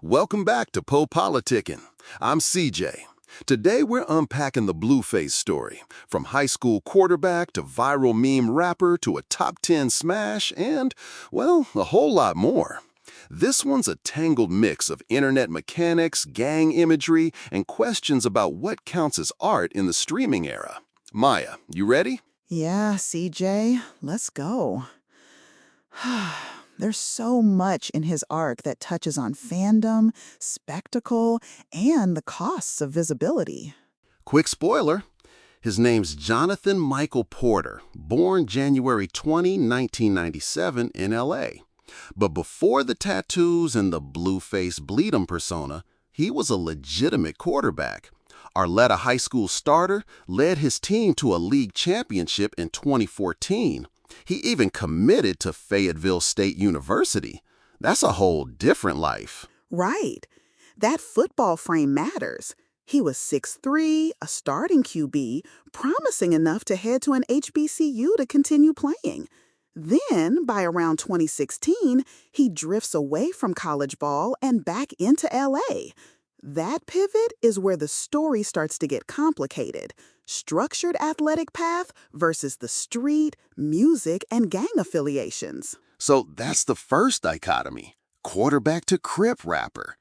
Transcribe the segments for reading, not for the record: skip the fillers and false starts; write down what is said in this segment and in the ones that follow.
Welcome back to PoPolitickin. I'm CJ. Today we're unpacking the Blueface story, from high school quarterback to viral meme rapper to a top 10 smash and, well, a whole lot more. This one's a tangled mix of internet mechanics, gang imagery, and questions about what counts as art in the streaming era. Maya, you ready? Yeah, CJ, let's go. There's so much in his arc that touches on fandom, spectacle, and the costs of visibility. Quick spoiler. His name's Jonathan Michael Porter, born January 20, 1997 in L.A. But before the tattoos and the Blueface Bleed'em persona, he was a legitimate quarterback. Arletta High School starter, led his team to a league championship in 2014. He even committed to Fayetteville State University. That's a whole different life. Right. That football frame matters. He was 6'3", a starting QB, promising enough to head to an HBCU to continue playing. Then, by around 2016, he drifts away from college ball and back into LA. That pivot is where the story starts to get complicated. Structured athletic path versus the street, music, and gang affiliations. So that's the first dichotomy, quarterback to Crip rapper.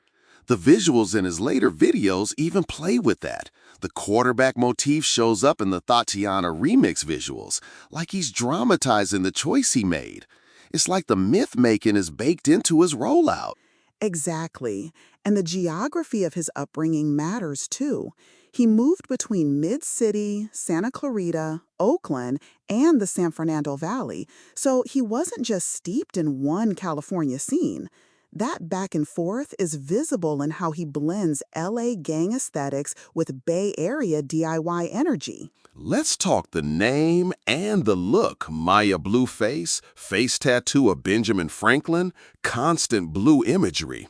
The visuals in his later videos even play with that. The quarterback motif shows up in the Tatiana remix visuals, like he's dramatizing the choice he made. It's like the myth-making is baked into his rollout. Exactly. And the geography of his upbringing matters too. He moved between Mid-City, Santa Clarita, Oakland, and the San Fernando Valley, so he wasn't just steeped in one California scene. That back and forth is visible in how he blends LA gang aesthetics with Bay Area DIY energy. Let's talk the name and the look. Maya Blueface, face tattoo of Benjamin Franklin, constant blue imagery.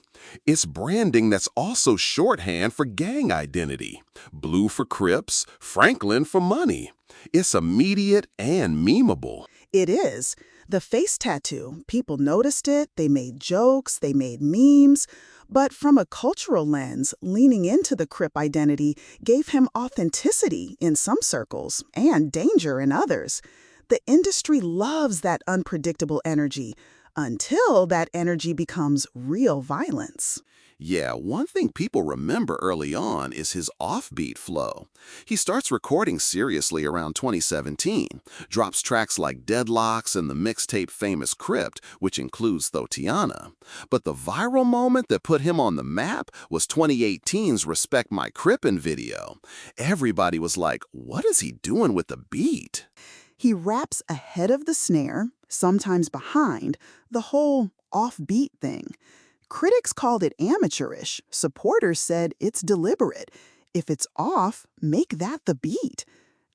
It's branding that's also shorthand for gang identity. Blue for Crips, Franklin for money. It's immediate and memeable. It is. The face tattoo, people noticed it, they made jokes, they made memes. But from a cultural lens, leaning into the Crip identity gave him authenticity in some circles and danger in others. The industry loves that unpredictable energy until that energy becomes real violence. Yeah, one thing people remember early on is his offbeat flow. He starts recording seriously around 2017, drops tracks like Deadlocks and the mixtape Famous Crypt, which includes Thotiana. But the viral moment that put him on the map was 2018's Respect My Crippin' video. Everybody was like, what is he doing with the beat? He raps ahead of the snare, sometimes behind, the whole offbeat thing. Critics called it amateurish. Supporters said it's deliberate. If it's off, make that the beat.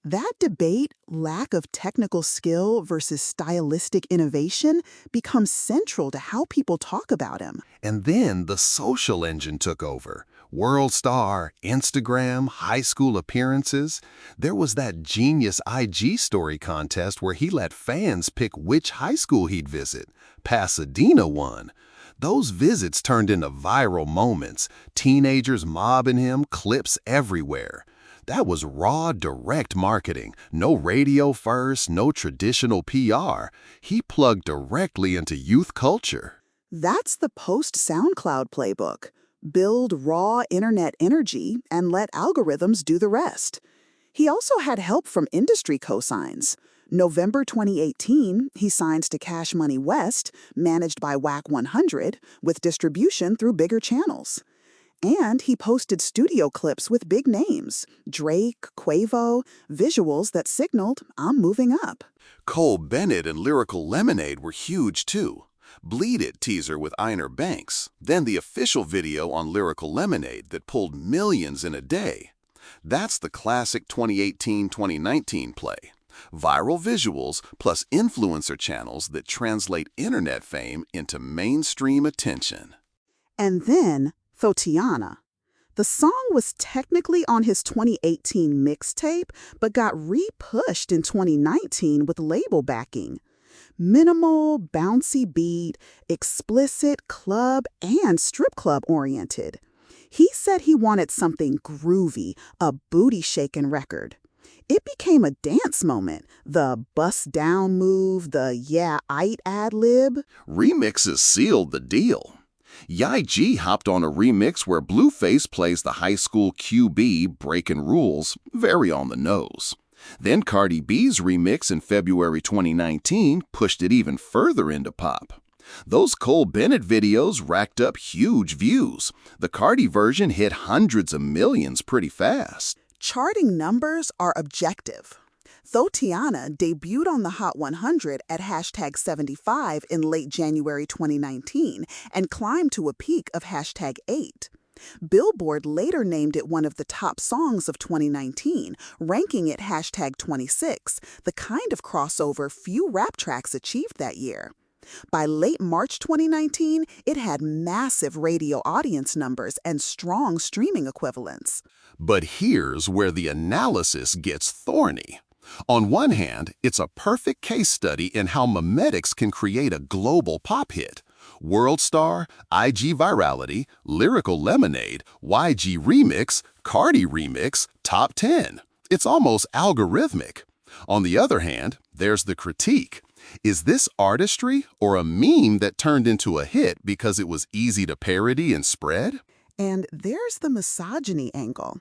That debate, lack of technical skill versus stylistic innovation, becomes central to how people talk about him. And then the social engine took over. World star, Instagram, high school appearances. There was that genius IG story contest where he let fans pick which high school he'd visit. Pasadena won. Those visits turned into viral moments, teenagers mobbing him, clips everywhere. That was raw, direct marketing. No radio first, no traditional PR. He plugged directly into youth culture. That's the post-SoundCloud playbook. Build raw internet energy and let algorithms do the rest. He also had help from industry cosigns. November 2018, he signs to Cash Money West, managed by WAC 100, with distribution through bigger channels. And he posted studio clips with big names, Drake, Quavo, visuals that signaled, I'm moving up. Cole Bennett and Lyrical Lemonade were huge too. Bleed It teaser with Einer Banks, then the official video on Lyrical Lemonade that pulled millions in a day. That's the classic 2018-2019 play. Viral visuals plus influencer channels that translate internet fame into mainstream attention. And then, Thotiana. The song was technically on his 2018 mixtape, but got re-pushed in 2019 with label backing. Minimal, bouncy beat, explicit, club, and strip club oriented. He said he wanted something groovy, a booty-shaking record. It became a dance moment, the bust down move, the yeah-ite ad-lib. Remixes sealed the deal. Yai G hopped on a remix where Blueface plays the high school QB breaking rules, very on the nose. Then Cardi B's remix in February 2019 pushed it even further into pop. Those Cole Bennett videos racked up huge views. The Cardi version hit hundreds of millions pretty fast. Charting numbers are objective. Thotiana debuted on the Hot 100 at hashtag 75 in late January 2019 and climbed to a peak of hashtag 8. Billboard later named it one of the top songs of 2019, ranking it hashtag 26, the kind of crossover few rap tracks achieved that year. By late March 2019, it had massive radio audience numbers and strong streaming equivalents. But here's where the analysis gets thorny. On one hand, it's a perfect case study in how memetics can create a global pop hit. World star, IG virality, lyrical lemonade, YG remix, Cardi remix, top 10. It's almost algorithmic. On the other hand, there's the critique. Is this artistry or a meme that turned into a hit because it was easy to parody and spread? And there's the misogyny angle.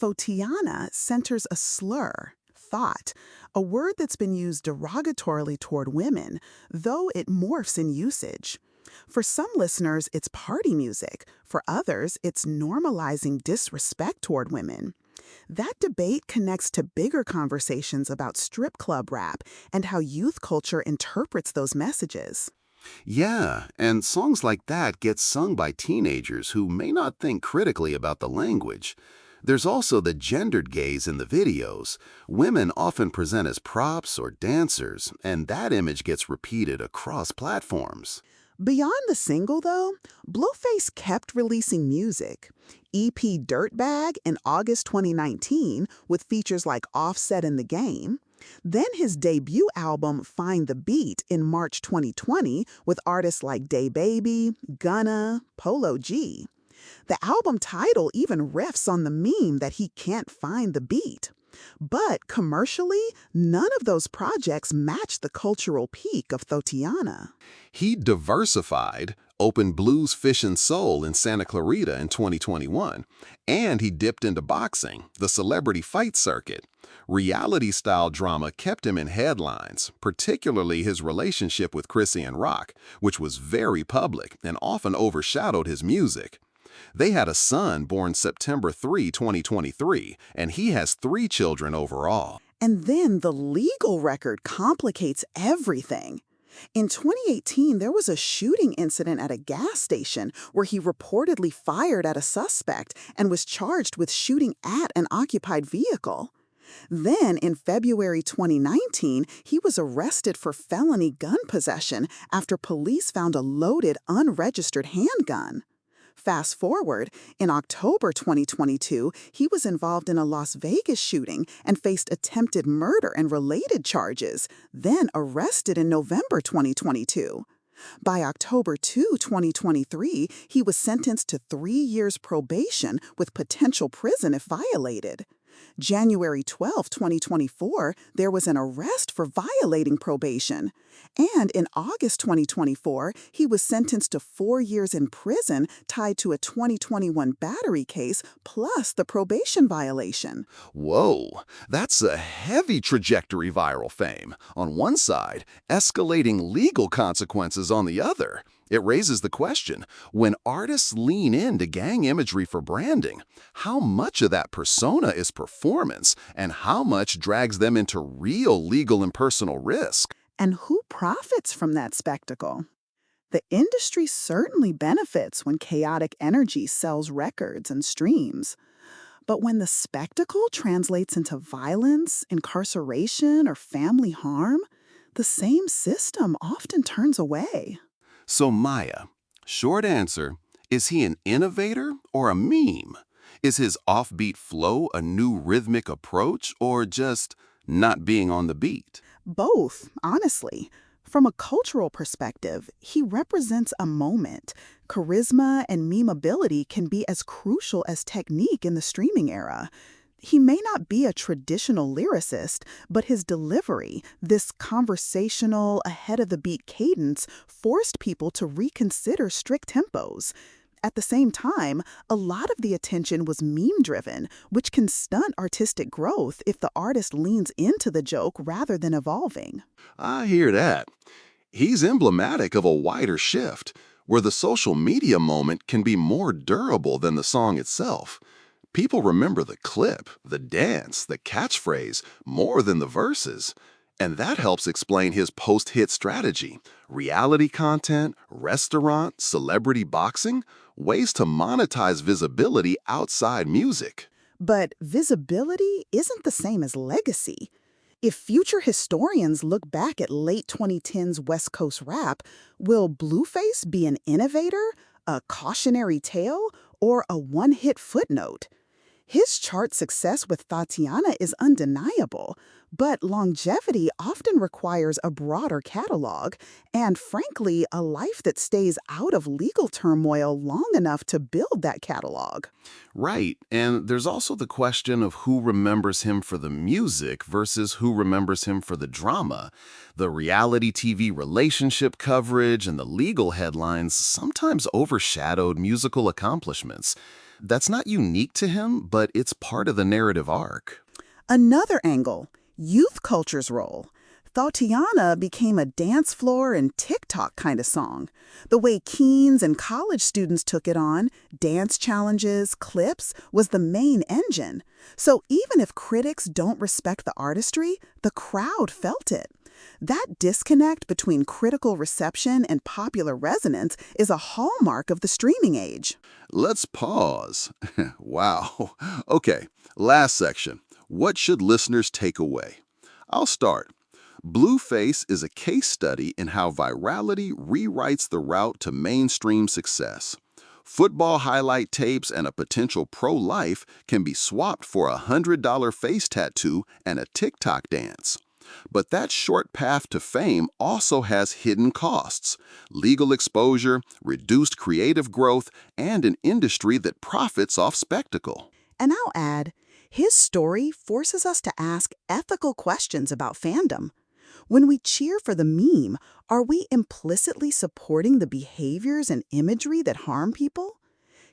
Thotiana centers a slur, thought, a word that's been used derogatorily toward women, though it morphs in usage. For some listeners, it's party music. For others, it's normalizing disrespect toward women. That debate connects to bigger conversations about strip club rap and how youth culture interprets those messages. Yeah, and songs like that get sung by teenagers who may not think critically about the language. There's also the gendered gaze in the videos. Women often present as props or dancers, and that image gets repeated across platforms. Beyond the single, though, Blueface kept releasing music. EP Dirtbag in August 2019 with features like Offset in the Game. Then his debut album Find the Beat in March 2020 with artists like DaBaby, Gunna, Polo G. The album title even riffs on the meme that he can't find the beat. But commercially, none of those projects match the cultural peak of Thotiana. He diversified, opened Blues Fish and Soul in Santa Clarita in 2021, and he dipped into boxing, the celebrity fight circuit. Reality-style drama kept him in headlines, particularly his relationship with Chrissy and Rock, which was very public and often overshadowed his music. They had a son born September 3, 2023, and he has 3 children overall. And then the legal record complicates everything. In 2018, there was a shooting incident at a gas station where he reportedly fired at a suspect and was charged with shooting at an occupied vehicle. Then, in February 2019, he was arrested for felony gun possession after police found a loaded, unregistered handgun. Fast forward, in October 2022, he was involved in a Las Vegas shooting and faced attempted murder and related charges, then arrested in November 2022. By October 2, 2023, he was sentenced to 3 years probation with potential prison if violated. January 12, 2024, there was an arrest for violating probation. And in August 2024, he was sentenced to 4 years in prison tied to a 2021 battery case plus the probation violation. Whoa, that's a heavy trajectory viral fame. On one side, escalating legal consequences on the other. It raises the question, when artists lean into gang imagery for branding, how much of that persona is performance and how much drags them into real legal and personal risk? And who profits from that spectacle? The industry certainly benefits when chaotic energy sells records and streams. But when the spectacle translates into violence, incarceration, or family harm, the same system often turns away. So Maya, short answer, is he an innovator or a meme? Is his offbeat flow a new rhythmic approach or just not being on the beat? Both, honestly. From a cultural perspective, he represents a moment. Charisma and memeability can be as crucial as technique in the streaming era. He may not be a traditional lyricist, but his delivery, this conversational, ahead of the beat cadence, forced people to reconsider strict tempos. At the same time, a lot of the attention was meme driven, which can stunt artistic growth if the artist leans into the joke rather than evolving. I hear that. He's emblematic of a wider shift, where the social media moment can be more durable than the song itself. People remember the clip, the dance, the catchphrase more than the verses. And that helps explain his post-hit strategy. Reality content, restaurant, celebrity boxing, ways to monetize visibility outside music. But visibility isn't the same as legacy. If future historians look back at late 2010s West Coast rap, will Blueface be an innovator, a cautionary tale, or a one-hit footnote? His chart success with Tatiana is undeniable, but longevity often requires a broader catalog and, frankly, a life that stays out of legal turmoil long enough to build that catalog. Right, and there's also the question of who remembers him for the music versus who remembers him for the drama. The reality TV relationship coverage and the legal headlines sometimes overshadowed musical accomplishments. That's not unique to him, but it's part of the narrative arc. Another angle, youth culture's role. Thotiana became a dance floor and TikTok kind of song. The way teens and college students took it on, dance challenges, clips, was the main engine. So even if critics don't respect the artistry, the crowd felt it. That disconnect between critical reception and popular resonance is a hallmark of the streaming age. Let's pause. Wow. Okay, last section. What should listeners take away? I'll start. Blueface is a case study in how virality rewrites the route to mainstream success. Football highlight tapes and a potential pro-life can be swapped for a $100 face tattoo and a TikTok dance. But that short path to fame also has hidden costs: legal exposure, reduced creative growth, and an industry that profits off spectacle. And I'll add, his story forces us to ask ethical questions about fandom. When we cheer for the meme, are we implicitly supporting the behaviors and imagery that harm people?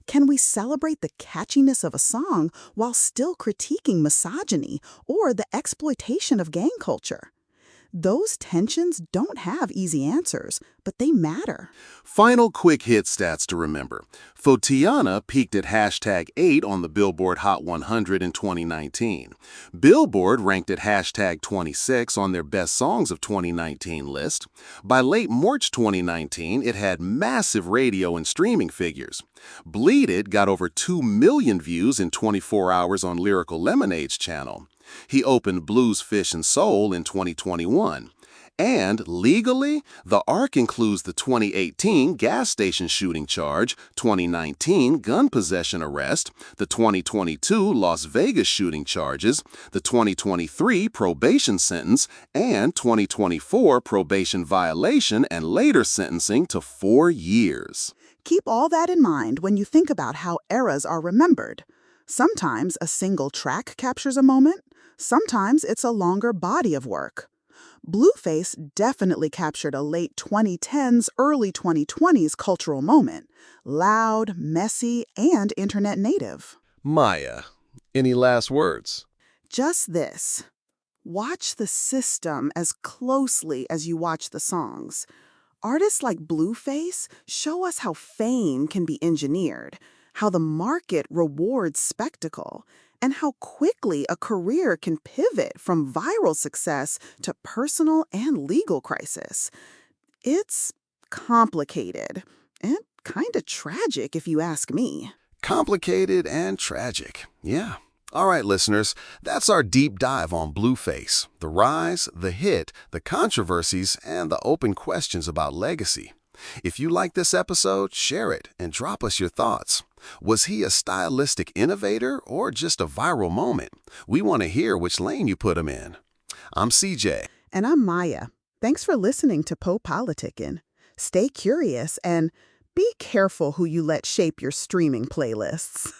Can we celebrate the catchiness of a song while still critiquing misogyny or the exploitation of gang culture? Those tensions don't have easy answers, but they matter. Final quick hit stats to remember. Fotiana peaked at hashtag 8 on the Billboard Hot 100 in 2019. Billboard ranked at hashtag 26 on their Best Songs of 2019 list. By late March 2019, it had massive radio and streaming figures. Bleed It got over 2 million views in 24 hours on Lyrical Lemonade's channel. He opened Blues, Fish, and Soul in 2021. And legally, the arc includes the 2018 gas station shooting charge, 2019 gun possession arrest, the 2022 Las Vegas shooting charges, the 2023 probation sentence, and 2024 probation violation and later sentencing to 4 years. Keep all that in mind when you think about how eras are remembered. Sometimes a single track captures a moment, sometimes it's a longer body of work. Blueface definitely captured a late 2010s, early 2020s cultural moment. Loud, messy, and internet native. Maya, any last words? Just this. Watch the system as closely as you watch the songs. Artists like Blueface show us how fame can be engineered, how the market rewards spectacle, and how quickly a career can pivot from viral success to personal and legal crisis. It's complicated and kind of tragic if you ask me. Complicated and tragic, yeah. All right, listeners, that's our deep dive on Blueface, the rise, the hit, the controversies, and the open questions about legacy. If you like this episode, share it and drop us your thoughts. Was he a stylistic innovator or just a viral moment? We want to hear which lane you put him in. I'm CJ. And I'm Maya. Thanks for listening to PoPolitickin. Stay curious and be careful who you let shape your streaming playlists.